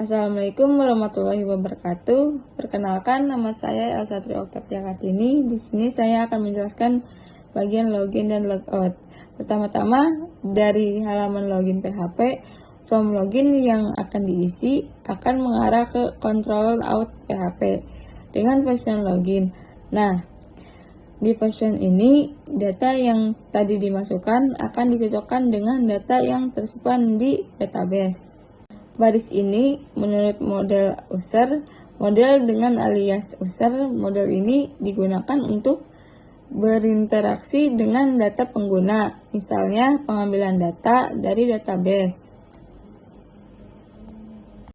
Assalamualaikum warahmatullahi wabarakatuh. Perkenalkan, nama saya Elsa Tri Oktavia Kartini. Di sini saya akan menjelaskan bagian login dan logout. Pertama-tama, dari halaman login PHP, form login yang akan diisi akan mengarah ke control out PHP dengan function login. Nah, di function ini, data yang tadi dimasukkan akan dicocokkan dengan data yang tersimpan di database. Baris ini menurut model user, model dengan alias user, model ini digunakan untuk berinteraksi dengan data pengguna, misalnya pengambilan data dari database.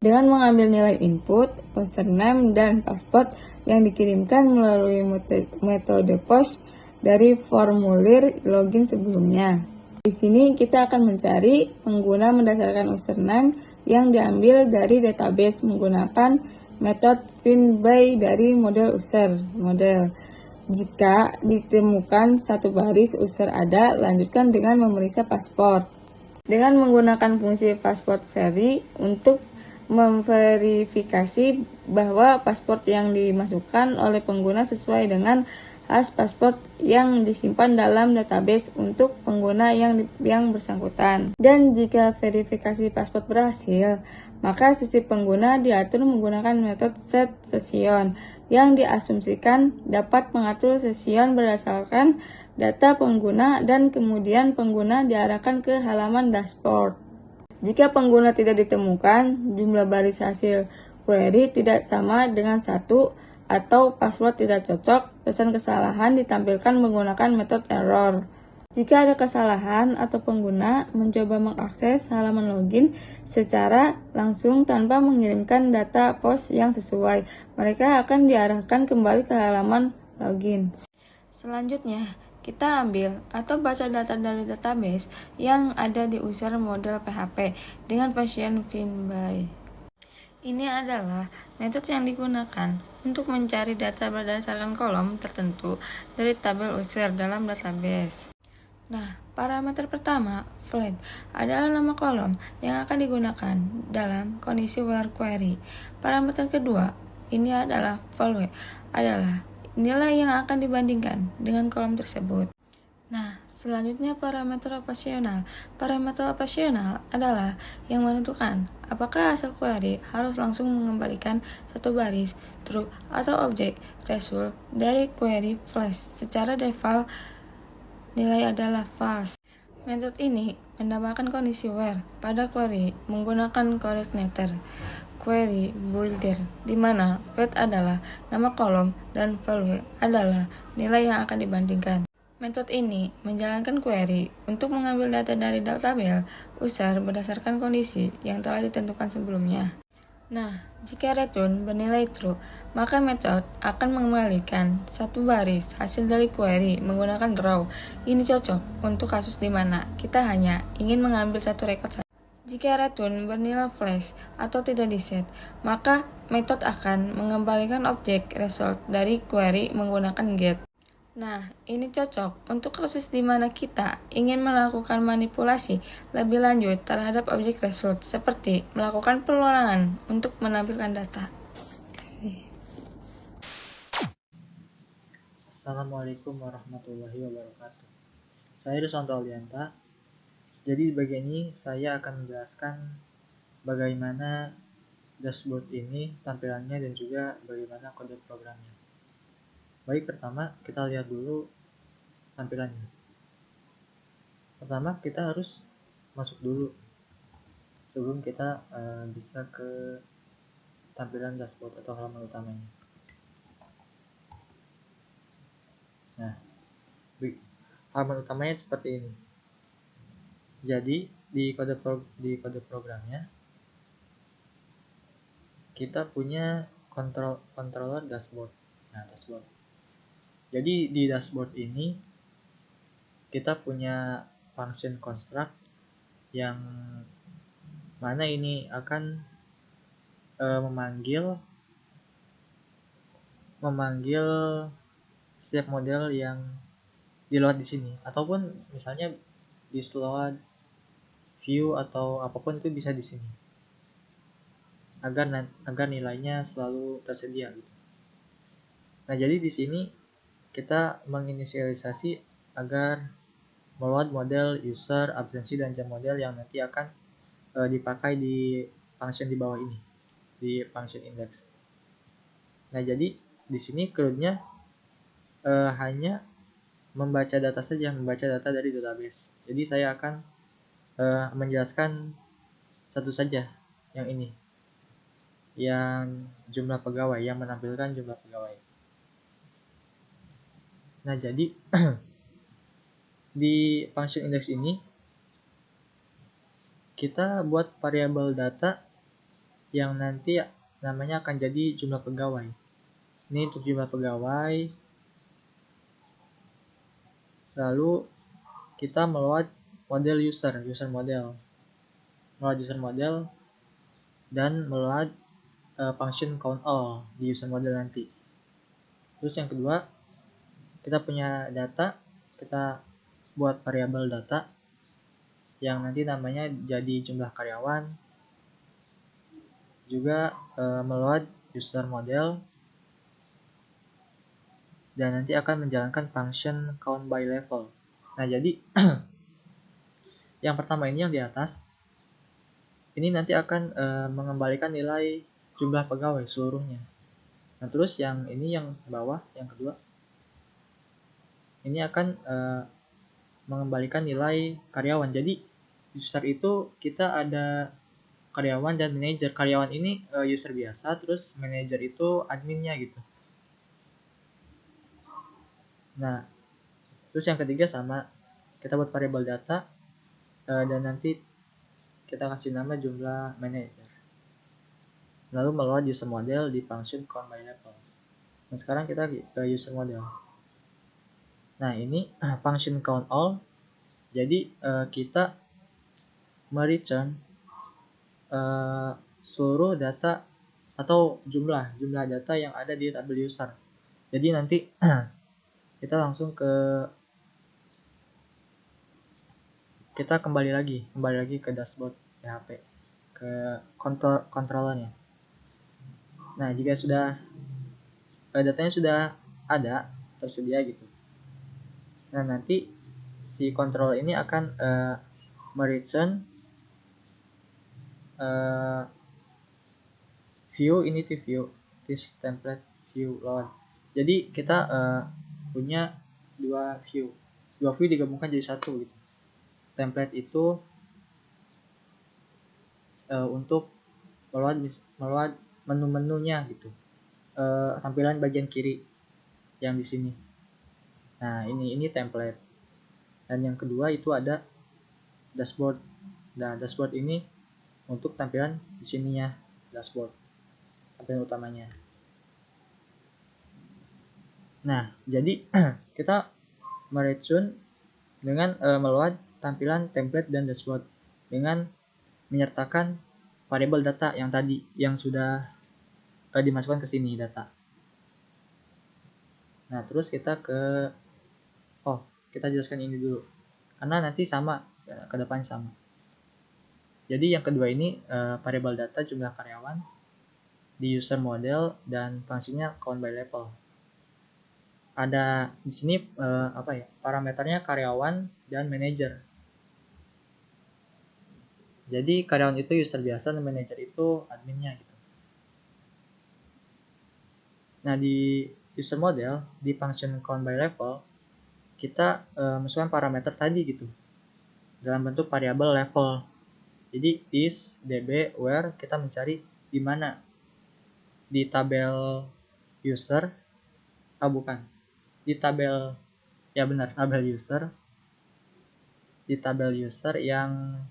Dengan mengambil nilai input, username, dan password yang dikirimkan melalui metode post dari formulir login sebelumnya. Di sini kita akan mencari pengguna berdasarkan username yang diambil dari database menggunakan metode find by dari model user model. Jika ditemukan satu baris user ada, lanjutkan dengan memeriksa paspor. Dengan menggunakan fungsi password vary untuk memverifikasi bahwa paspor yang dimasukkan oleh pengguna sesuai dengan hash paspor yang disimpan dalam database untuk pengguna yang bersangkutan. Dan jika verifikasi paspor berhasil, maka sisi pengguna diatur menggunakan metode set session yang diasumsikan dapat mengatur session berdasarkan data pengguna dan kemudian pengguna diarahkan ke halaman dashboard. Jika pengguna tidak ditemukan, jumlah baris hasil query tidak sama dengan 1 atau password tidak cocok, pesan kesalahan ditampilkan menggunakan metode error. Jika ada kesalahan atau pengguna mencoba mengakses halaman login secara langsung tanpa mengirimkan data post yang sesuai, mereka akan diarahkan kembali ke halaman login. Selanjutnya, kita ambil atau baca data dari database yang ada di user model PHP dengan function find by. Ini adalah metode yang digunakan untuk mencari data berdasarkan kolom tertentu dari tabel user dalam database. Nah, parameter pertama, flag, adalah nama kolom yang akan digunakan dalam kondisi where query. Parameter kedua, ini adalah value, adalah nilai yang akan dibandingkan dengan kolom tersebut. Nah, selanjutnya parameter operasional. Parameter operasional adalah yang menentukan apakah hasil query harus langsung mengembalikan satu baris, true, atau objek, result, dari query flash. Secara default, nilai adalah false. Metode ini menambahkan kondisi where pada query menggunakan coordinator query builder, di mana vet adalah nama kolom dan value adalah nilai yang akan dibandingkan. Metode ini menjalankan query untuk mengambil data dari tabel user berdasarkan kondisi yang telah ditentukan sebelumnya. Nah, jika return bernilai true, maka metode akan mengembalikan satu baris hasil dari query menggunakan draw. Ini cocok untuk kasus di mana kita hanya ingin mengambil satu record saja. Jika return bernilai flash atau tidak diset, maka metode akan mengembalikan objek result dari query menggunakan get. Nah, ini cocok untuk kasus di mana kita ingin melakukan manipulasi lebih lanjut terhadap objek result, seperti melakukan pengulangan untuk menampilkan data. Assalamualaikum warahmatullahi wabarakatuh. Saya Ruswanto Alianta. Jadi di bagian ini saya akan menjelaskan bagaimana dashboard ini tampilannya dan juga bagaimana kode programnya. Baik, pertama kita lihat dulu tampilannya. Pertama kita harus masuk dulu sebelum kita bisa ke tampilan dashboard atau halaman utamanya. Nah, halaman utamanya seperti ini. Jadi di kode programnya kita punya controller dashboard. Nah, dashboard. Jadi di dashboard ini kita punya function construct yang mana ini akan memanggil setiap model yang di-load di sini, ataupun misalnya di slot view atau apapun itu bisa di sini. agar nilainya selalu tersedia gitu. Nah, jadi di sini kita menginisialisasi agar meload model user, absensi, dan jam model yang nanti akan dipakai di function di bawah ini, di function index. Nah, jadi di sini CRUD-nya hanya membaca data saja, membaca data dari database. Jadi saya akan menjelaskan satu saja, yang ini, yang jumlah pegawai, yang menampilkan jumlah pegawai. Nah, jadi di function index ini kita buat variabel data yang nanti namanya akan jadi jumlah pegawai. Ini untuk jumlah pegawai. Lalu kita meload model user model, dan meload function count all di user model nanti. Terus yang kedua, kita punya data, kita buat variabel data yang nanti namanya jadi jumlah karyawan, juga meload user model, dan nanti akan menjalankan function count by level. Nah, jadi yang pertama ini yang di atas, ini nanti akan mengembalikan nilai jumlah pegawai seluruhnya. Nah, terus yang ini yang bawah, yang kedua, ini akan mengembalikan nilai karyawan. Jadi user itu kita ada karyawan dan manajer. Karyawan ini user biasa, terus manajer itu adminnya gitu. Nah, terus yang ketiga sama, kita buat variabel data dan nanti kita kasih nama jumlah manajer. Lalu meload user model di function count by level. Nah, sekarang kita ke user model. Nah, ini function count all. Jadi kita mereturn seluruh data atau jumlah data yang ada di tabel user. Jadi nanti kita langsung kita kembali lagi ke dashboard PHP, ke controllernya. Nah, jika sudah datanya sudah ada tersedia gitu, nah nanti si controller ini akan mereturn view this template view load. Jadi kita punya dua view digabungkan jadi satu gitu. Template itu untuk meload menu-menunya gitu, tampilan bagian kiri yang di sini. Nah, ini template. Dan yang kedua itu ada dashboard. Nah, dashboard ini untuk tampilan di sininya, dashboard, tampilan utamanya. Nah, jadi kita meretune dengan meload tampilan template dan dashboard dengan menyertakan variabel data yang tadi yang sudah dimasukkan ke sini data. Nah, terus kita kita jelaskan ini dulu karena nanti sama ke depan sama. Jadi yang kedua ini variabel data jumlah karyawan di user model dan fungsinya count by level. Ada di sini parameternya karyawan dan manajer. Jadi karyawan itu user biasa dan manajer itu adminnya gitu. Nah, di user model di function count by level kita masukkan parameter tadi gitu dalam bentuk variabel level. Jadi is db where kita mencari di mana, di tabel user, di tabel, ya benar, tabel user, di tabel user yang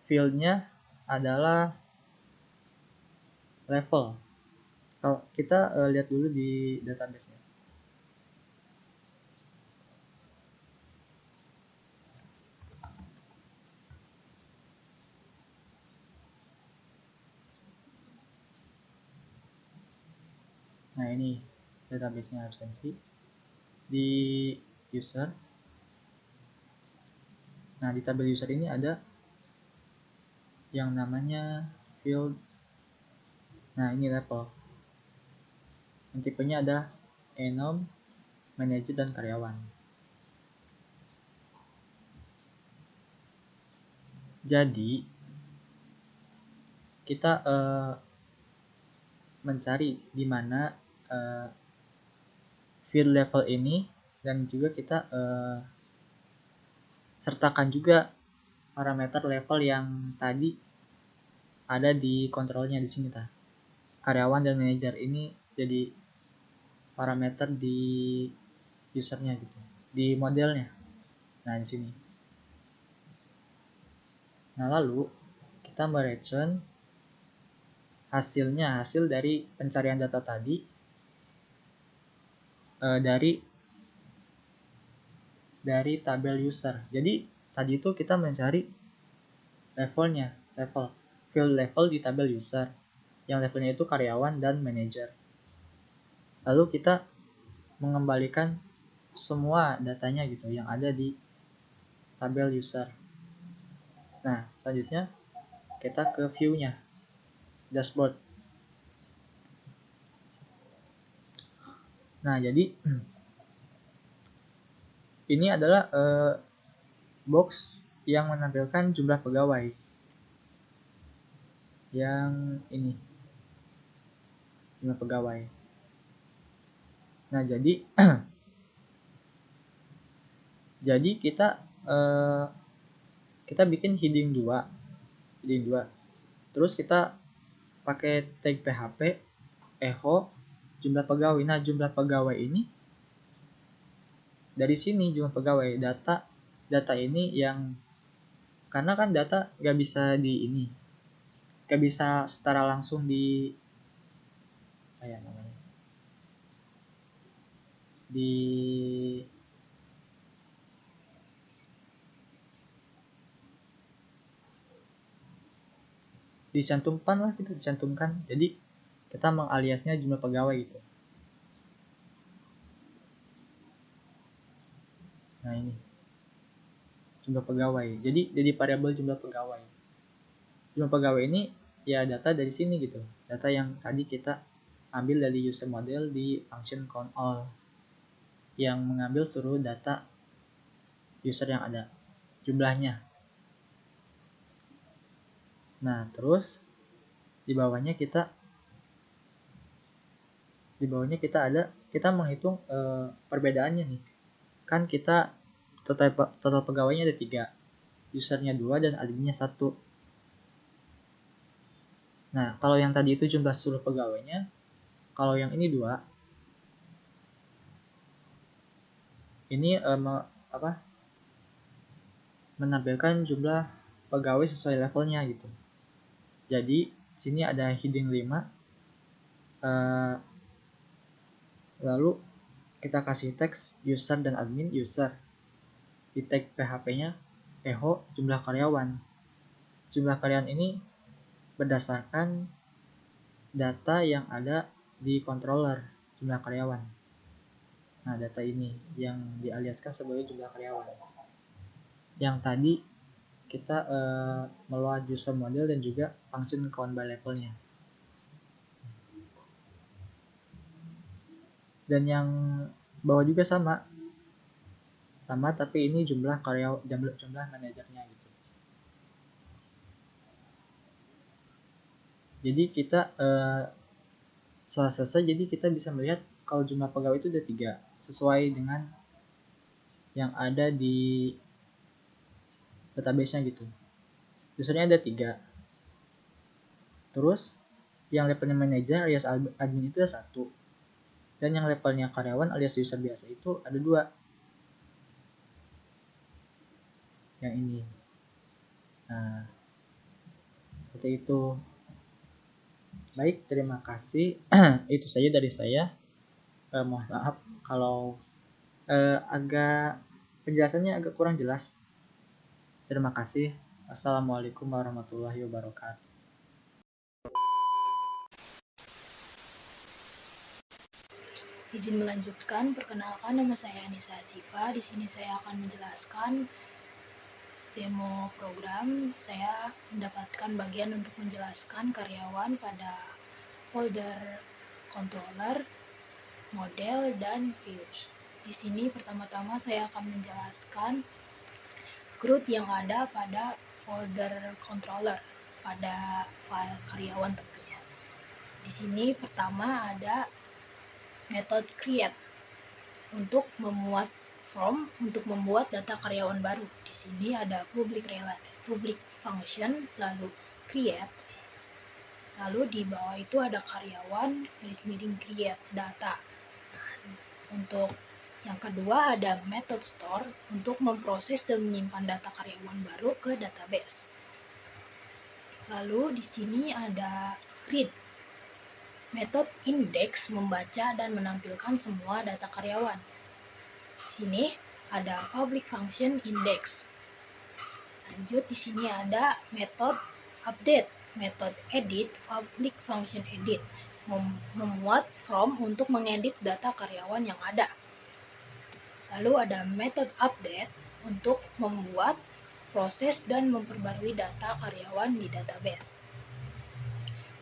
fieldnya adalah level. Kalau kita lihat dulu di database-nya. Nah, ini database-nya absensi di user. Nah, di tabel user ini ada yang namanya field. Nah, ini level. Yang tipenya ada enum, manajer, dan karyawan. Jadi, kita mencari di mana field level ini, dan juga kita sertakan juga parameter level yang tadi ada di kontrolnya di sini karyawan dan manajer ini jadi parameter di usernya gitu, di modelnya. Nah, di sini. Nah, lalu kita mereturn hasil dari pencarian data tadi dari tabel user. Jadi tadi itu kita mencari field level di tabel user, yang levelnya itu karyawan dan manajer. Lalu kita mengembalikan semua datanya gitu yang ada di tabel user. Nah, selanjutnya kita ke view-nya, dashboard. Nah, jadi ini adalah box yang menampilkan jumlah pegawai. Yang ini, jumlah pegawai. Nah, jadi jadi kita bikin heading 2. Terus kita pakai tag PHP echo jumlah pegawai. Nah, jumlah pegawai ini dari sini, jumlah pegawai data ini yang, karena kan data nggak bisa secara langsung dicantumkan. Jadi kita mengaliasnya jumlah pegawai gitu. Nah, ini jumlah pegawai. Jadi variabel jumlah pegawai. Jumlah pegawai ini ya data dari sini gitu. Data yang tadi kita ambil dari user model di function count all, yang mengambil seluruh data user yang ada, jumlahnya. Nah, terus di bawahnya kita menghitung perbedaannya nih. Kan kita total pegawainya ada 3, usernya 2, dan adminnya 1. Nah, kalau yang tadi itu jumlah seluruh pegawainya, kalau yang ini 2, ini menampilkan jumlah pegawai sesuai levelnya gitu. Jadi sini ada heading 5, lalu kita kasih teks user dan admin. User di tag PHP-nya echo jumlah karyawan. Jumlah karyawan ini berdasarkan data yang ada di controller jumlah karyawan. Nah, data ini yang dialiaskan sebagai jumlah karyawan. Yang tadi kita meload user model dan juga function count by levelnya. Dan yang bawah juga sama tapi ini jumlah manajernya gitu. Jadi kita setelah selesai, jadi kita bisa melihat kalau jumlah pegawai itu ada 3 sesuai dengan yang ada di database-nya gitu. Usernya ada 3. Terus yang levelnya manajer alias admin itu ada 1. Dan yang levelnya karyawan alias user biasa itu ada 2. Yang ini. Nah, seperti itu. Baik, terima kasih. Itu saja dari saya. Mohon maaf kalau penjelasannya agak kurang jelas. Terima kasih. Assalamualaikum warahmatullahi wabarakatuh. Izin melanjutkan, perkenalkan nama saya Anissa Asifa. Di sini saya akan menjelaskan demo program, saya mendapatkan bagian untuk menjelaskan karyawan pada folder controller, model, dan views. Di sini pertama-tama saya akan menjelaskan CRUD yang ada pada folder controller pada file karyawan tentunya. Di sini pertama ada method create untuk membuat form untuk membuat data karyawan baru. Di sini ada public function, lalu create, lalu di bawah itu ada karyawan garis miring create data. Nah, untuk yang kedua ada method store untuk memproses dan menyimpan data karyawan baru ke database. Lalu di sini ada read, metode index membaca dan menampilkan semua data karyawan. Di sini ada public function index. Lanjut di sini ada metode update, metode edit, public function edit, membuat form untuk mengedit data karyawan yang ada. Lalu ada metode update untuk membuat proses dan memperbarui data karyawan di database.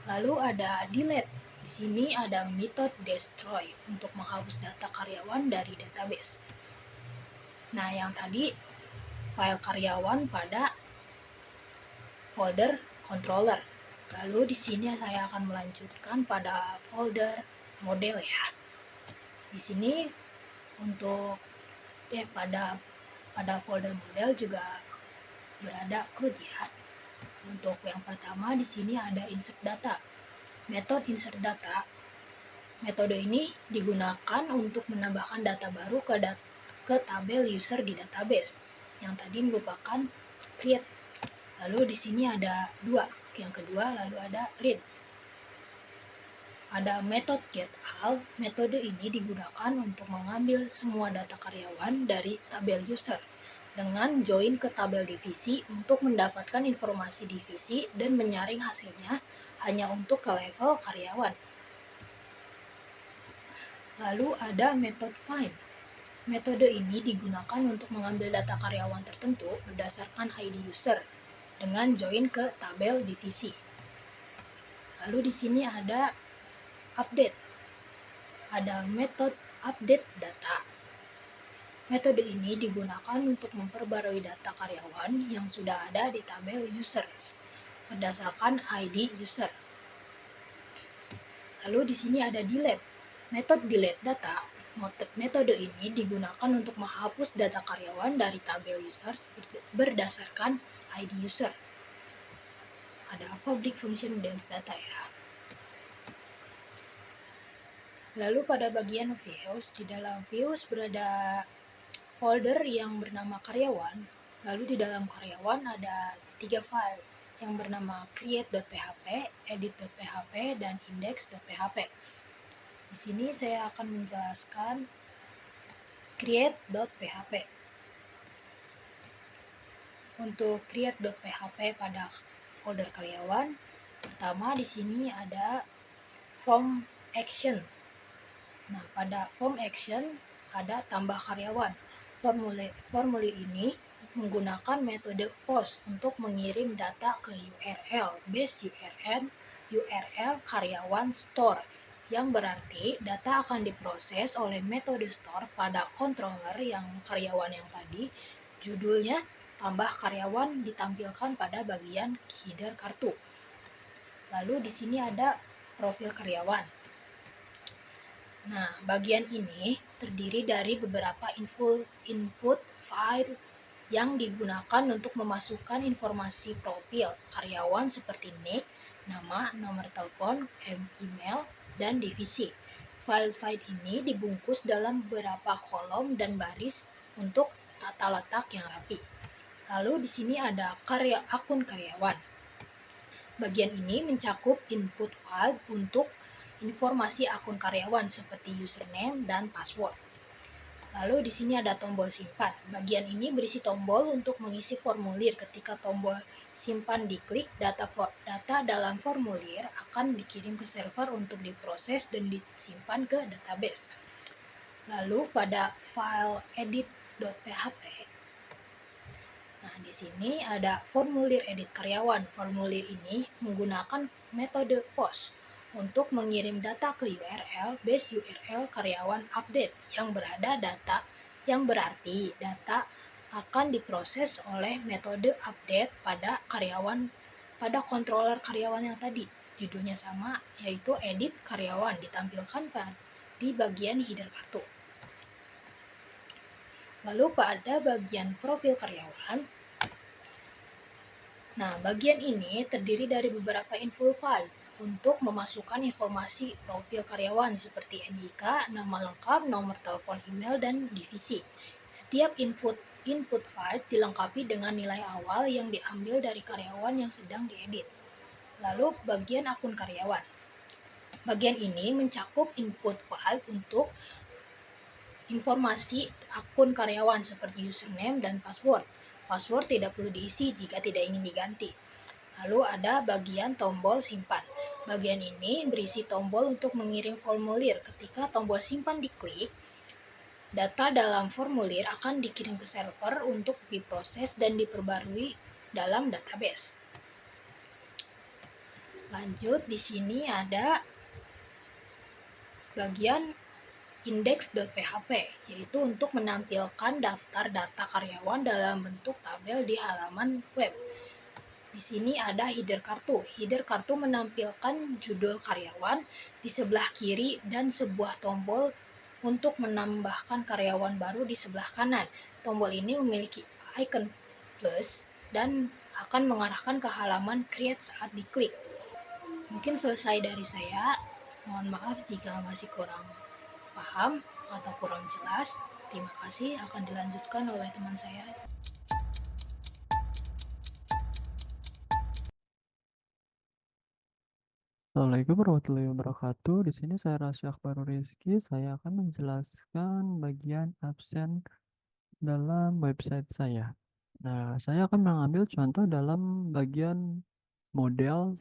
Lalu ada delete. Di sini ada metode destroy untuk menghapus data karyawan dari database. Nah, yang tadi file karyawan pada folder controller. Lalu di sini saya akan melanjutkan pada folder model ya. Di sini untuk pada folder model juga berada CRUD ya. Untuk yang pertama di sini ada insert data. Metode insert data. Metode ini digunakan untuk menambahkan data baru ke tabel user di database yang tadi merupakan create. Lalu di sini ada dua. Yang kedua lalu ada read. Ada metode get all. Metode ini digunakan untuk mengambil semua data karyawan dari tabel user dengan join ke tabel divisi untuk mendapatkan informasi divisi dan menyaring hasilnya hanya untuk ke level karyawan. Lalu ada metode find. Metode ini digunakan untuk mengambil data karyawan tertentu berdasarkan ID user dengan join ke tabel divisi. Lalu di sini ada update. Ada metode update data. Metode ini digunakan untuk memperbarui data karyawan yang sudah ada di tabel users berdasarkan ID user. Lalu di sini ada delete. Metode delete data. Metode ini digunakan untuk menghapus data karyawan dari tabel users berdasarkan ID user. Ada public function delete data ya. Lalu pada bagian views, di dalam views berada folder yang bernama karyawan. Lalu di dalam karyawan ada 3 file yang bernama create.php, edit.php, dan index.php. Di sini saya akan menjelaskan create.php. Untuk create.php pada folder karyawan, pertama di sini ada form action. Nah, pada form action ada tambah karyawan. Formulir ini menggunakan metode post untuk mengirim data ke URL base URL karyawan store, yang berarti data akan diproses oleh metode store pada controller yang karyawan yang tadi. Judulnya tambah karyawan ditampilkan pada bagian header kartu. Lalu di sini ada profil karyawan. Nah, bagian ini terdiri dari beberapa input file yang digunakan untuk memasukkan informasi profil karyawan seperti nick, nama, nomor telepon, email, dan divisi. File-file ini dibungkus dalam beberapa kolom dan baris untuk tata letak yang rapi. Lalu di sini ada akun karyawan. Bagian ini mencakup input file untuk informasi akun karyawan seperti username dan password. Lalu di sini ada tombol simpan. Bagian ini berisi tombol untuk mengisi formulir. Ketika tombol simpan diklik, data dalam formulir akan dikirim ke server untuk diproses dan disimpan ke database. Lalu pada file edit.php, nah Nah, di sini ada formulir edit karyawan. Formulir ini menggunakan metode POST untuk mengirim data ke URL base URL karyawan update yang berarti data akan diproses oleh metode update pada controller karyawan yang tadi. Judulnya sama, yaitu edit karyawan, ditampilkan di bagian header kartu. Lalu pada bagian profil karyawan, nah, bagian ini terdiri dari beberapa info file untuk memasukkan informasi profil karyawan seperti NIK, nama lengkap, nomor telepon, email, dan divisi. Setiap input file dilengkapi dengan nilai awal yang diambil dari karyawan yang sedang diedit. Lalu bagian akun karyawan. Bagian ini mencakup input file untuk informasi akun karyawan seperti username dan password. Password tidak perlu diisi jika tidak ingin diganti. Lalu ada bagian tombol simpan. Bagian ini berisi tombol untuk mengirim formulir. Ketika tombol simpan diklik, data dalam formulir akan dikirim ke server untuk diproses dan diperbarui dalam database. Lanjut, di sini ada bagian index.php, yaitu untuk menampilkan daftar data karyawan dalam bentuk tabel di halaman web. Di sini ada header kartu. Header kartu menampilkan judul karyawan di sebelah kiri dan sebuah tombol untuk menambahkan karyawan baru di sebelah kanan. Tombol ini memiliki icon plus dan akan mengarahkan ke halaman create saat diklik. Mungkin selesai dari saya. Mohon maaf jika masih kurang paham atau kurang jelas. Terima kasih, akan dilanjutkan oleh teman saya. Assalamualaikum warahmatullahi wabarakatuh. Di sini saya Rasya Akbarul Rizky. Saya akan menjelaskan bagian absen dalam website saya. Nah, saya akan mengambil contoh dalam bagian model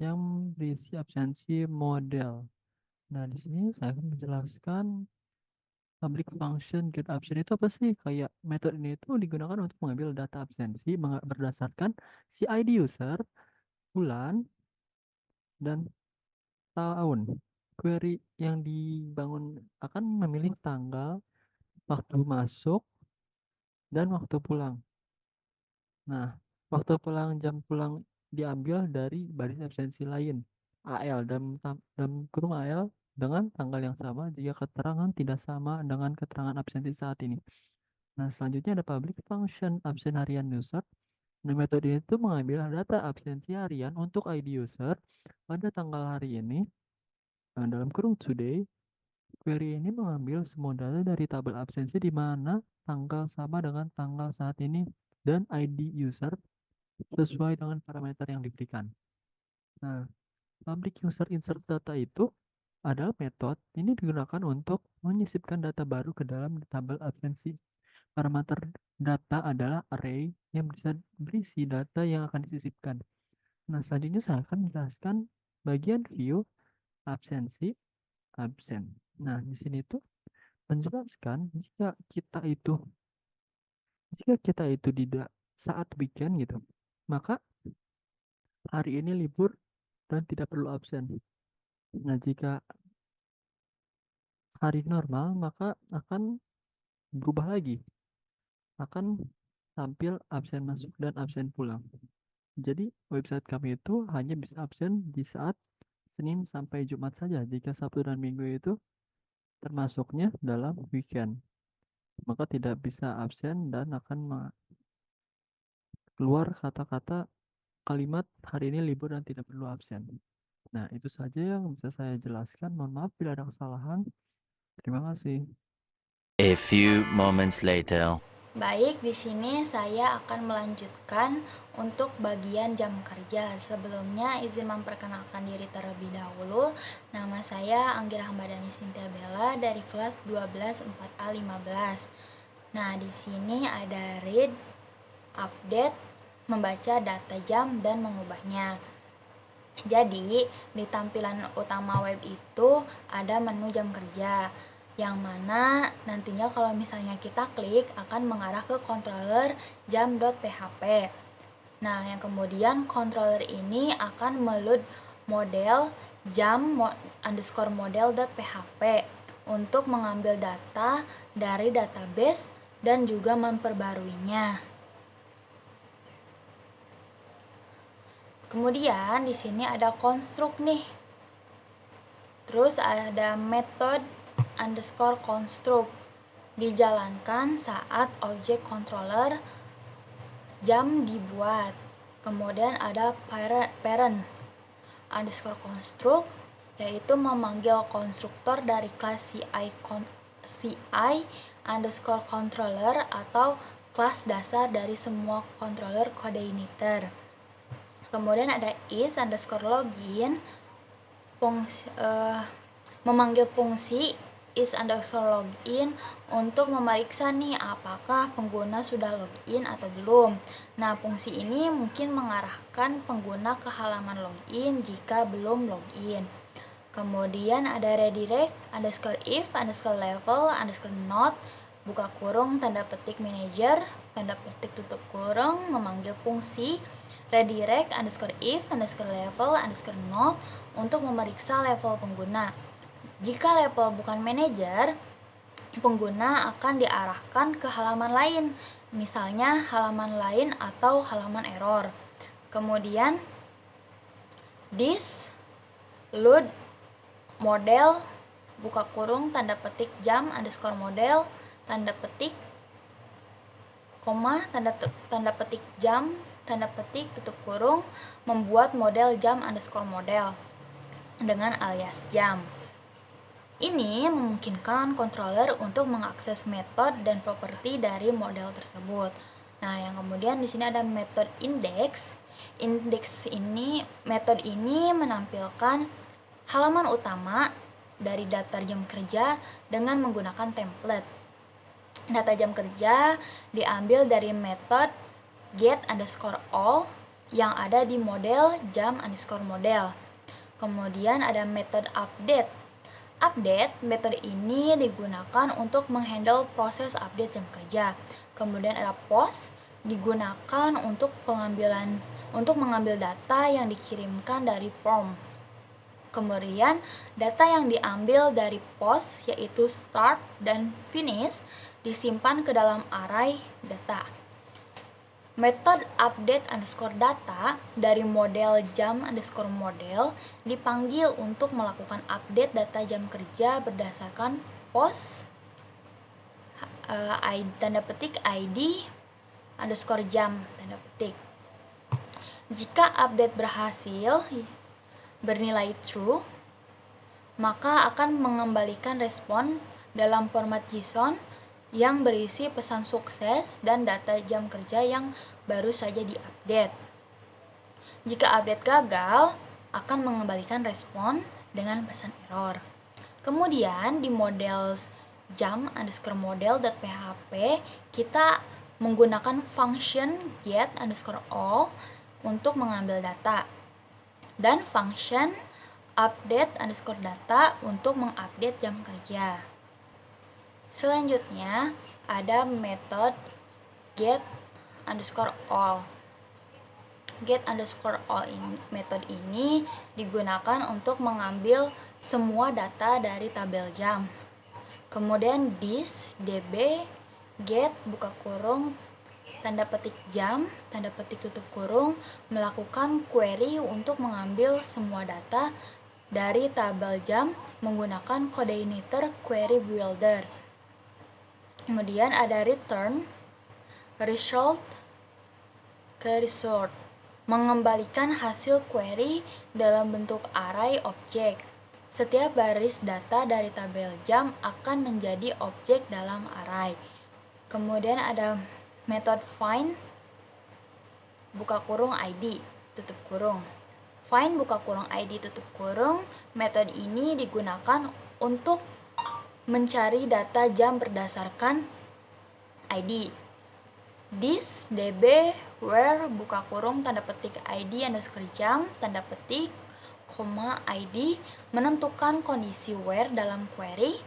yang berisi absensi model. Nah, di sini saya akan menjelaskan public function get absent itu apa sih? Kayak metode ini itu digunakan untuk mengambil data absensi berdasarkan si ID user, bulan, dan tahun. Query yang dibangun akan memilih tanggal, waktu masuk, dan waktu pulang. Nah, waktu pulang, jam pulang diambil dari baris absensi lain, AL, dan kurung AL dengan tanggal yang sama jika keterangan tidak sama dengan keterangan absensi saat ini. Nah, selanjutnya ada public function absen harian user. Nah, metode itu mengambil data absensi harian untuk ID user pada tanggal hari ini, dalam kurung today. Query ini mengambil semua data dari tabel absensi di mana tanggal sama dengan tanggal saat ini dan ID user sesuai dengan parameter yang diberikan. Nah, public user insert data itu adalah metode ini digunakan untuk menyisipkan data baru ke dalam tabel absensi. Parameter data adalah array yang bisa berisi data yang akan disisipkan. Nah, selanjutnya saya akan menjelaskan bagian view absensi absen. Nah, di sini tuh menjelaskan jika kita itu tidak saat weekend gitu, maka hari ini libur dan tidak perlu absen. Nah, jika hari normal maka akan berubah lagi, akan tampil absen masuk dan absen pulang. Jadi website kami itu hanya bisa absen di saat Senin sampai Jumat saja. Jika Sabtu dan Minggu itu termasuknya dalam weekend, maka tidak bisa absen dan akan keluar kata-kata kalimat hari ini libur dan tidak perlu absen. Nah, itu saja yang bisa saya jelaskan. Mohon maaf bila ada kesalahan. Terima kasih. A few moments later. Baik, di sini saya akan melanjutkan untuk bagian jam kerja. Sebelumnya izin memperkenalkan diri terlebih dahulu. Nama saya Anggira Hambadani Sintia Bella dari kelas 12 4A15. Nah, di sini ada read, update, membaca data jam dan mengubahnya. Jadi, di tampilan utama web itu ada menu jam kerja. yang mana nantinya kalau misalnya kita klik akan mengarah ke controller jam.php. Nah, yang kemudian controller ini akan meload model jam_model.php untuk mengambil data dari database dan juga memperbaruinya. Kemudian di sini ada construct nih. Terus ada method _construct dijalankan saat objek controller jam dibuat. Kemudian ada parent _construct, yaitu memanggil konstruktor dari kelas CI_controller atau kelas dasar dari semua controller coordinator. Kemudian ada is_login, memanggil fungsi is_login untuk memeriksa nih apakah pengguna sudah login atau belum. Nah, fungsi ini mungkin mengarahkan pengguna ke halaman login jika belum login. Kemudian ada redirect _if_level_not buka kurung tanda petik manager tanda petik tutup kurung memanggil fungsi redirect _if_level_not untuk memeriksa level pengguna. Jika level bukan manajer, pengguna akan diarahkan ke halaman lain, misalnya halaman lain atau halaman error. Kemudian this load model buka kurung tanda petik jam_model tanda petik koma tanda petik jam tanda petik tutup kurung membuat model jam_model dengan alias jam. Ini memungkinkan controller untuk mengakses metode dan properti dari model tersebut. Nah, yang kemudian di sini ada metode index. Metode ini menampilkan halaman utama dari daftar jam kerja dengan menggunakan template. Data jam kerja diambil dari metode get_all yang ada di model jam_model. Kemudian ada metode update. Metode ini digunakan untuk menghandle proses update jam kerja. Kemudian ada post, digunakan untuk mengambil data yang dikirimkan dari form. Kemudian data yang diambil dari post yaitu start dan finish disimpan ke dalam array data. Metode update_data dari model jam_model dipanggil untuk melakukan update data jam kerja berdasarkan post tanda petik ID_jam tanda petik. Jika update berhasil bernilai true, maka akan mengembalikan respon dalam format JSON yang berisi pesan sukses dan data jam kerja yang baru saja diupdate. Jika update gagal, akan mengembalikan respon dengan pesan error. Kemudian di model jam_model.php kita menggunakan function get_all untuk mengambil data dan function update_data untuk mengupdate jam kerja. Selanjutnya ada metode get_all. Metode ini digunakan untuk mengambil semua data dari tabel jam. Kemudian this db get buka kurung tanda petik jam tanda petik tutup kurung melakukan query untuk mengambil semua data dari tabel jam menggunakan coordinator query builder. Kemudian ada return result mengembalikan hasil query dalam bentuk array objek. Setiap baris data dari tabel jam akan menjadi objek dalam array. Kemudian ada metode find buka kurung ID tutup kurung. Find buka kurung ID tutup kurung. Metode ini digunakan untuk mencari data jam berdasarkan ID. This db where buka kurung tanda petik ID_jam tanda petik koma ID menentukan kondisi where dalam query.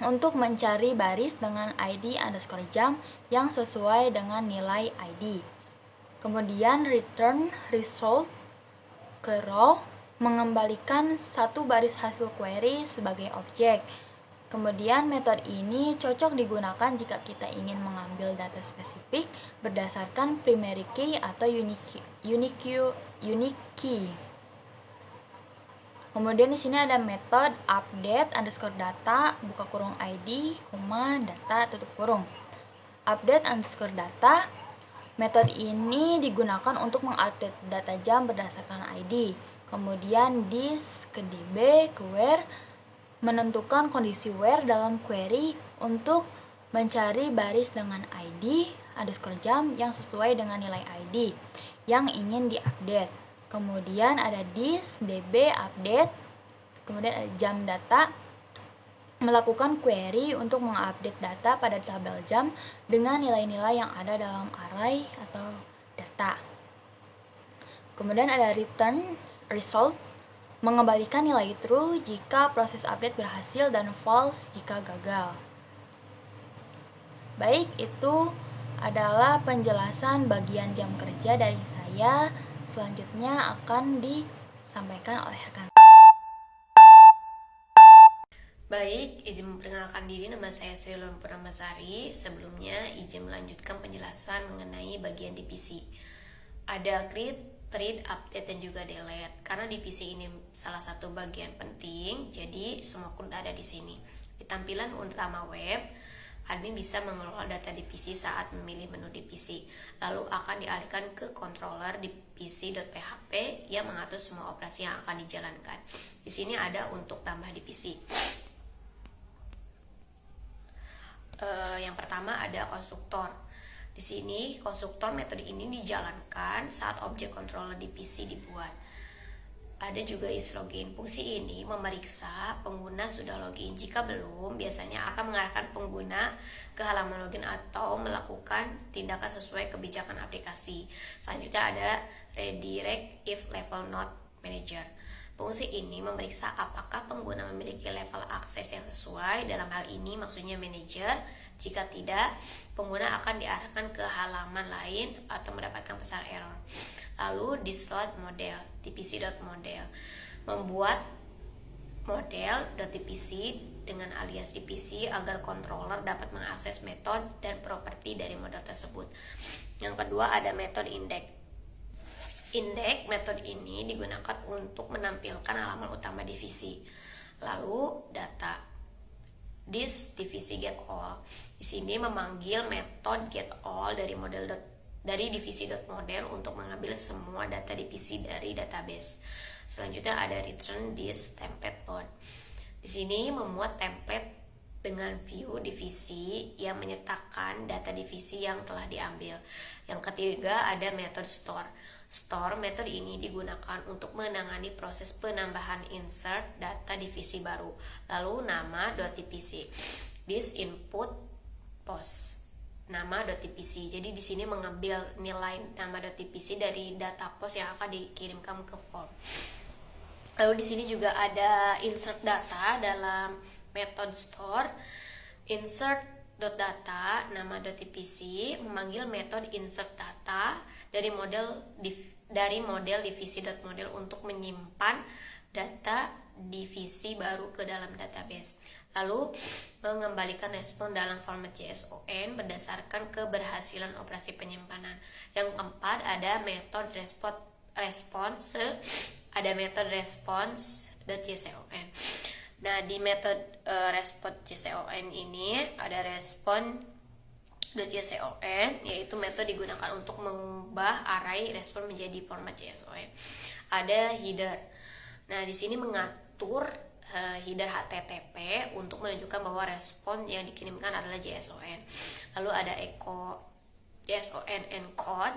untuk mencari baris dengan ID underscore jam yang sesuai dengan nilai ID. Kemudian return result ke row mengembalikan satu baris hasil query sebagai objek. Kemudian metode ini cocok digunakan jika kita ingin mengambil data spesifik berdasarkan primary key atau unique key. Kemudian di sini ada metode update underscore data buka kurung ID, data tutup kurung. Update underscore data, metode ini digunakan untuk mengupdate data jam berdasarkan ID. Kemudian this ke db ke where menentukan kondisi where dalam query untuk mencari baris dengan ID underscore jam yang sesuai dengan nilai ID yang ingin diupdate. Kemudian ada this db update, kemudian ada jam data melakukan query untuk mengupdate data pada tabel jam dengan nilai-nilai yang ada dalam array atau data. Kemudian ada return result mengembalikan nilai true jika proses update berhasil dan false jika gagal. Baik, itu adalah penjelasan bagian jam kerja dari saya. Selanjutnya akan disampaikan oleh rekan. Baik, izin memperkenalkan diri, nama saya Sri Lulun Purnamasari. Sebelumnya, izin melanjutkan penjelasan mengenai bagian divisi. Ada create, read, update, dan juga delete. Karena divisi ini salah satu bagian penting, jadi semua code ada di sini. Di tampilan utama web, admin bisa mengelola data divisi saat memilih menu divisi. Lalu akan dialihkan ke controller divisi.php yang mengatur semua operasi yang akan dijalankan. Di sini ada untuk tambah divisi. Yang pertama ada konstruktor. Di sini konstruktor metode ini dijalankan saat objek controller divisi dibuat. Ada juga is login. Fungsi ini memeriksa pengguna sudah login. Jika belum, biasanya akan mengarahkan pengguna ke halaman login atau melakukan tindakan sesuai kebijakan aplikasi. Selanjutnya ada redirect if level not manager. Fungsi ini memeriksa apakah pengguna memiliki level akses yang sesuai, dalam hal ini maksudnya manager. Jika tidak, pengguna akan diarahkan ke halaman lain atau mendapatkan pesan error. Lalu disload model, divisi.model, membuat model.divc dengan alias divisi agar controller dapat mengakses metode dan properti dari model tersebut. Yang kedua ada metode index. Index metode ini digunakan untuk menampilkan halaman utama divisi. Lalu data this divisi get all. Di sini memanggil metode get all dari divisi.model untuk mengambil semua data divisi dari database. Selanjutnya ada return this template load. Di sini memuat template dengan view divisi yang menyertakan data divisi yang telah diambil. Yang ketiga ada metode store. Store metode ini digunakan untuk menangani proses penambahan insert data divisi baru. Lalu nama.divc. This input post nama.divc. Jadi di sini mengambil nilai nama.divc dari data post yang akan dikirimkan ke form. Lalu di sini juga ada insert data dalam metode store. Insert.data nama.divc memanggil metode insert data dari model divisi.model untuk menyimpan data divisi baru ke dalam database. Lalu mengembalikan respon dalam format JSON berdasarkan keberhasilan operasi penyimpanan. Yang keempat ada metode response response.json. Nah, di metode response.json ini ada response.json, yaitu metode digunakan untuk mengubah array respon menjadi format JSON. Ada header. Nah, di sini mengatur header HTTP untuk menunjukkan bahwa respon yang dikirimkan adalah JSON. Lalu ada echo JSON encode,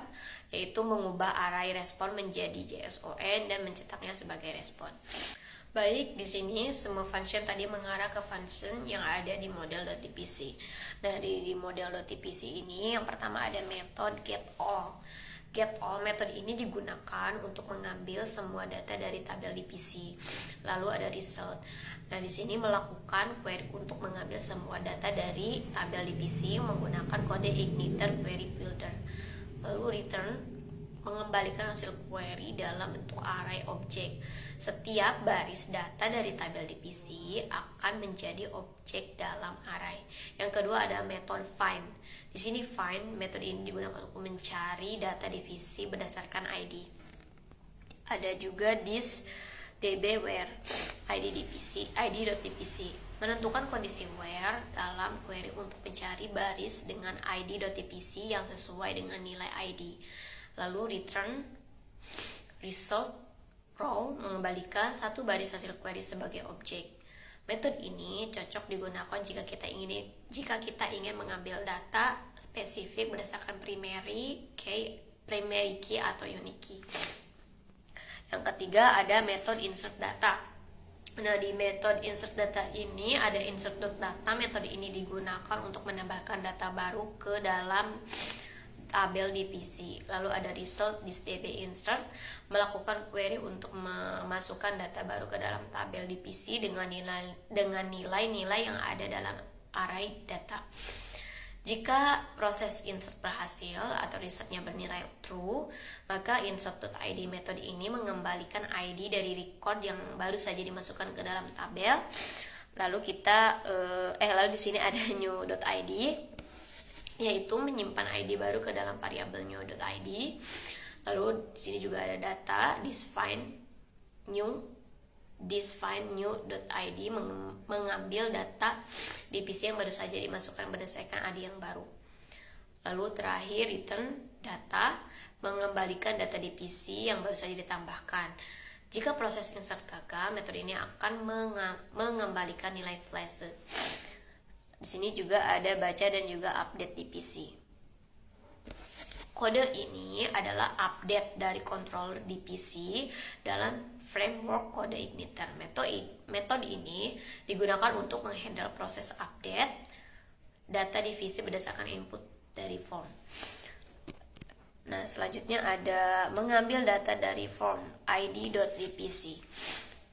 yaitu mengubah array respon menjadi JSON dan mencetaknya sebagai respon. Baik, di sini semua function tadi mengarah ke function yang ada di model.divc. Nah, di model.divc ini yang pertama ada metode get all. getAll metode ini digunakan untuk mengambil semua data dari tabel DPC. Lalu ada result. Nah, di sini melakukan query untuk mengambil semua data dari tabel DPC menggunakan kode igniter query builder. Lalu return mengembalikan hasil query dalam bentuk array objek. Setiap baris data dari tabel DPC akan menjadi objek dalam array. Yang kedua ada metode find. Di sini find metode ini digunakan untuk mencari data divisi berdasarkan ID. Ada juga this db where id.dpc menentukan kondisi where dalam query untuk mencari baris dengan id.dpc yang sesuai dengan nilai ID. Lalu return result row mengembalikan satu baris hasil query sebagai objek. Metode ini cocok digunakan jika kita ingin mengambil data spesifik berdasarkan primary key atau unique key. Yang ketiga ada metode insert data. Nah, di metode insert data ini ada insert.data. Metode ini digunakan untuk menambahkan data baru ke dalam tabel DPC. Lalu ada result this db insert melakukan query untuk memasukkan data baru ke dalam tabel DPC dengan nilai-nilai yang ada dalam array data. Jika proses insert berhasil atau resultnya bernilai true, maka insert.id metode ini mengembalikan ID dari record yang baru saja dimasukkan ke dalam tabel. Lalu lalu di sini ada new.id, yaitu menyimpan ID baru ke dalam variabel new.id. Lalu di sini juga ada data this find new.id mengambil data DPC yang baru saja dimasukkan berdasarkan ID yang baru. Lalu terakhir return data mengembalikan data DPC yang baru saja ditambahkan. Jika proses insert gagal, metode ini akan mengembalikan nilai flash. Di sini juga ada baca dan juga update DPC. Kode ini adalah update dari controller DPC dalam framework kode igniter. Metode ini digunakan untuk menghandle proses update data divisi berdasarkan input dari form. Nah, selanjutnya ada mengambil data dari form id.dpc.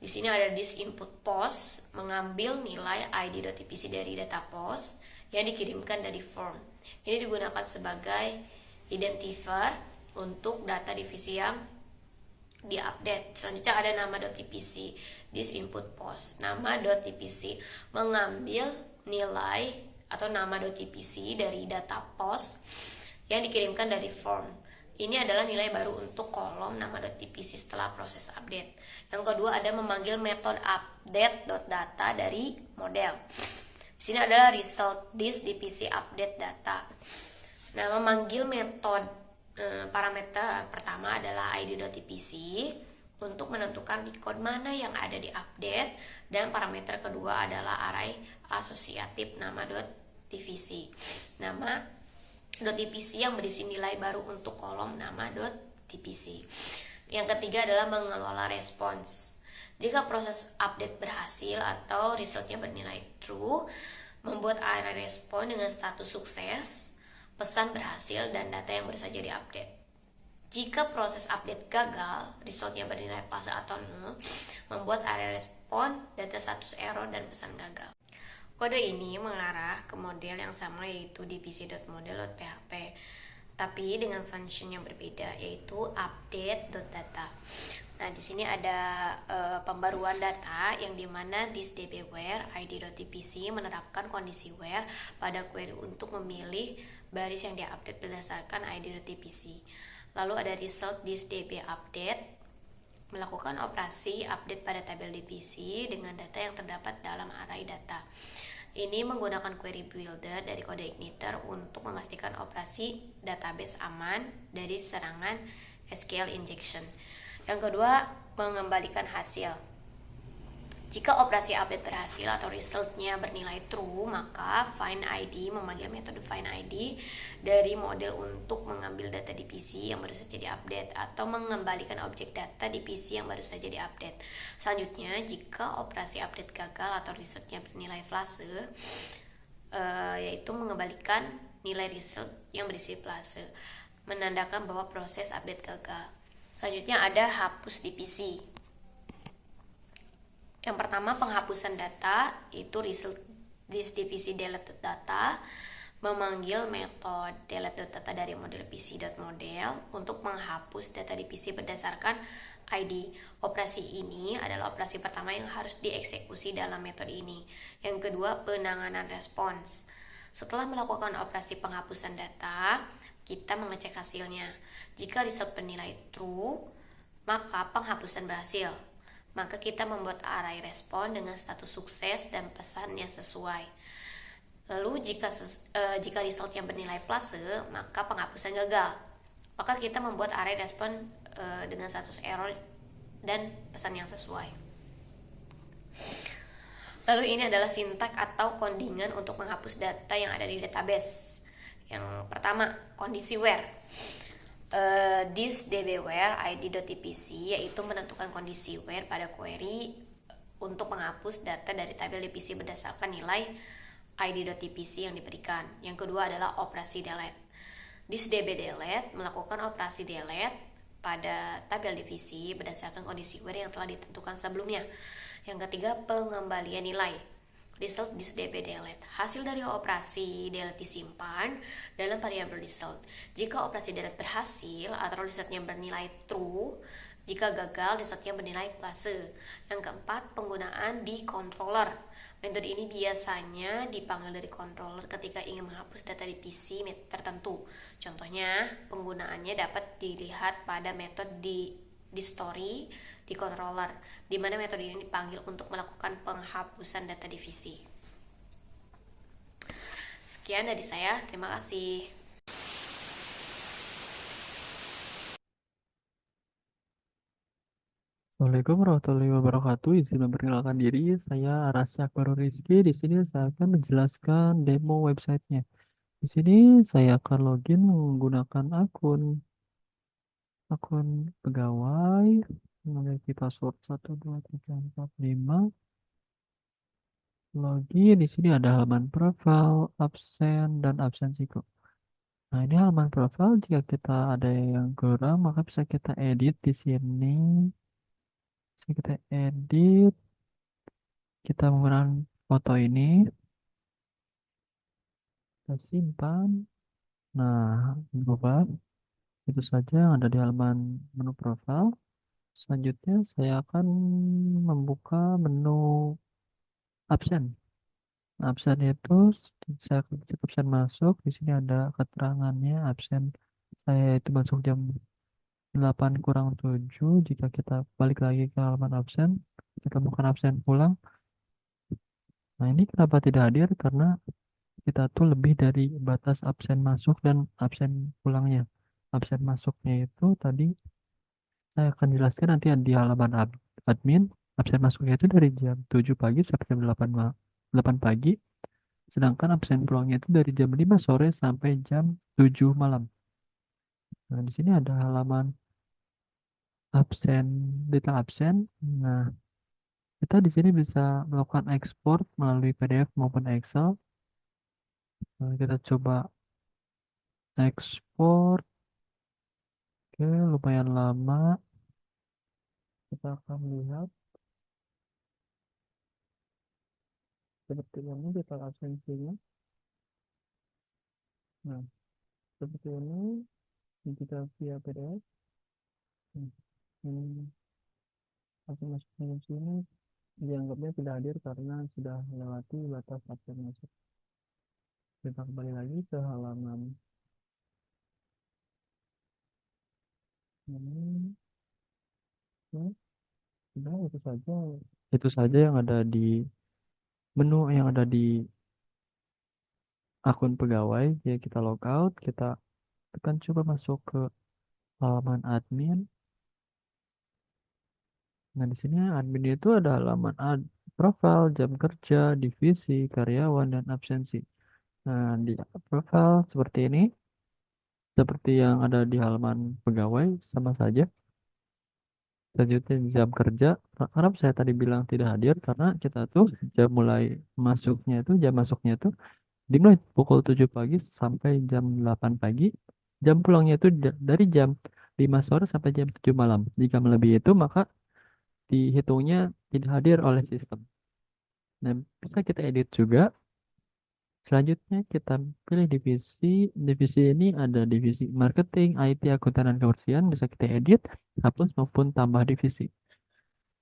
Di sini ada this input post, mengambil nilai id.dpc dari data post yang dikirimkan dari form. Ini digunakan sebagai identifier untuk data divisi yang diupdate. Selanjutnya ada nama.dpc, this input post. Nama.dpc mengambil nilai atau nama.dpc dari data post yang dikirimkan dari form. Ini adalah nilai baru untuk kolom nama.dpc setelah proses update. Yang kedua ada memanggil metode update.data dari model. Di sini adalah result this dpc update data. Nah, memanggil metode parameter pertama adalah id.dpc untuk menentukan record mana yang ada di update, dan parameter kedua adalah array asosiatif nama.dpc. Nama.dpc yang berisi nilai baru untuk kolom nama.dpc. Yang ketiga adalah mengelola respons. Jika proses update berhasil atau resultnya bernilai true, membuat array respon dengan status sukses, pesan berhasil, dan data yang baru saja diupdate. Jika proses update gagal, resultnya bernilai false atau null, membuat array respon, data status error, dan pesan gagal. Kode ini mengarah ke model yang sama, yaitu dpc.model.php, tapi dengan function yang berbeda, yaitu update.data. Nah, di sini ada pembaruan data yang dimana this db where id.dpc menerapkan kondisi where pada query untuk memilih baris yang diupdate berdasarkan id.dpc. Lalu ada result this db update melakukan operasi update pada tabel DPC dengan data yang terdapat dalam array data. Ini menggunakan query builder dari kode igniter untuk memastikan operasi database aman dari serangan SQL injection. Yang kedua, mengembalikan hasil. Jika operasi update berhasil atau resultnya bernilai true, maka find ID memanggil metode find ID dari model untuk mengambil data DPC yang baru saja diupdate atau mengembalikan objek data DPC yang baru saja diupdate. Selanjutnya, jika operasi update gagal atau resultnya bernilai false, yaitu mengembalikan nilai result yang berisi false. menandakan bahwa proses update gagal. Selanjutnya ada hapus di PC. Yang pertama, penghapusan data, itu result this divisi delete.data memanggil metode delete.data dari model pc.model untuk menghapus data di PC berdasarkan ID. Operasi ini adalah operasi pertama yang harus dieksekusi dalam metode ini. Yang kedua, penanganan respons. Setelah melakukan operasi penghapusan data, kita mengecek hasilnya. Jika result bernilai true, maka penghapusan berhasil. Maka kita membuat array respon dengan status sukses dan pesan yang sesuai. Lalu jika resultnya bernilai plus, maka penghapusan gagal. Maka kita membuat array respon dengan status error dan pesan yang sesuai. Lalu ini adalah sintak atau kondingan untuk menghapus data yang ada di database. Yang pertama, kondisi where. This dbwhere id.tpc yaitu menentukan kondisi where pada query untuk menghapus data dari tabel divisi berdasarkan nilai id.tpc yang diberikan. Yang kedua adalah operasi delete. This dbdelete melakukan operasi delete pada tabel divisi berdasarkan kondisi where yang telah ditentukan sebelumnya. Yang ketiga, pengembalian nilai. Result this dbdelete. Hasil dari operasi delete disimpan dalam variabel result. Jika operasi delete berhasil atau resultnya bernilai true, jika gagal resultnya bernilai plus. Yang keempat, penggunaan di controller. Metode ini biasanya dipanggil dari controller ketika ingin menghapus data di PC tertentu. Contohnya, penggunaannya dapat dilihat pada metode di story di controller, di mana metode ini dipanggil untuk melakukan penghapusan data divisi. Sekian dari saya, terima kasih. Assalamualaikum warahmatullahi wabarakatuh. Izin memperkenalkan diri, saya Rasya Akbarul Rizky. Di sini saya akan menjelaskan demo websitenya. Di sini saya akan login menggunakan akun pegawai, memiliki password 12345. Login, di sini ada halaman profile, absen, dan absensiku. Nah, ini halaman profile. Jika kita ada yang kurang, maka bisa kita edit di sini. Bisa kita edit. Kita menggunakan foto ini. Kita simpan. Nah, berubah. Itu saja yang ada di halaman menu profile. Selanjutnya saya akan membuka menu absen. Absen itu saya klik absen masuk. Di sini ada keterangannya absen saya itu masuk jam 8:07. Jika kita balik lagi ke halaman absen, kita bukan absen pulang. Nah, ini kenapa tidak hadir? Karena kita tuh lebih dari batas absen masuk dan absen pulangnya. Absen masuknya itu tadi saya akan jelaskan nanti di halaman admin. Absen masuknya itu dari jam 7 pagi sampai jam 8 pagi. Sedangkan absen pulangnya itu dari jam 5 sore sampai jam 7 malam. Nah, di sini ada halaman absen, detail absen. Nah, kita di sini bisa melakukan ekspor melalui PDF maupun Excel. Nah, kita coba ekspor. Oke, lumayan lama. Kita akan lihat seperti ini detail absensinya. Nah, seperti ini jika via PDF. Hmm, absen masuknya di sini dianggapnya tidak hadir karena sudah melewati batas absen masuk. Kita kembali lagi ke halaman ini. Nah, itu saja yang ada di menu yang ada di akun pegawai. Ya, kita logout, kita tekan coba masuk ke halaman admin. Nah, di sini admin itu ada halaman profile, jam kerja, divisi, karyawan, dan absensi. Nah, di profile seperti ini, seperti yang ada di halaman pegawai, sama saja. Selanjutnya jam kerja, karena saya tadi bilang tidak hadir karena kita tuh jam masuknya itu dimulai pukul 7 pagi sampai jam 8 pagi. Jam pulangnya itu dari jam 5 sore sampai jam 7 malam. Jika melebihi itu, maka dihitungnya tidak hadir oleh sistem. Nah, bisa kita edit juga. Selanjutnya kita pilih divisi. Divisi ini ada divisi marketing, IT, akuntan, dan kebersihan. Bisa kita edit, hapus maupun tambah divisi.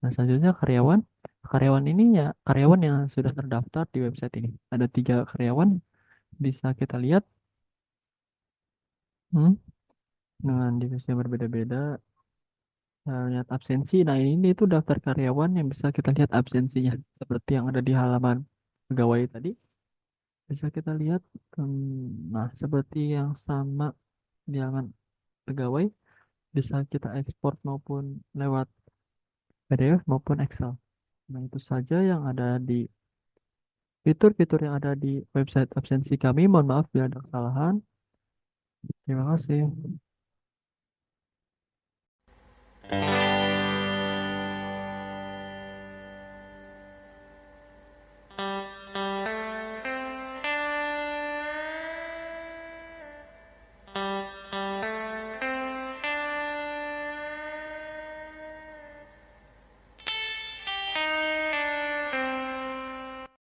Nah, selanjutnya karyawan. Karyawan ini ya karyawan yang sudah terdaftar di website ini. Ada 3 karyawan, bisa kita lihat dengan divisi yang berbeda-beda. Lihat absensi. Nah, ini itu daftar karyawan yang bisa kita lihat absensinya. Seperti yang ada di halaman pegawai tadi. Bisa kita lihat. Nah, seperti yang sama di halaman pegawai, bisa kita ekspor maupun lewat PDF maupun Excel. Nah, itu saja yang ada di fitur-fitur yang ada di website absensi kami. Mohon maaf bila ada kesalahan. Terima kasih.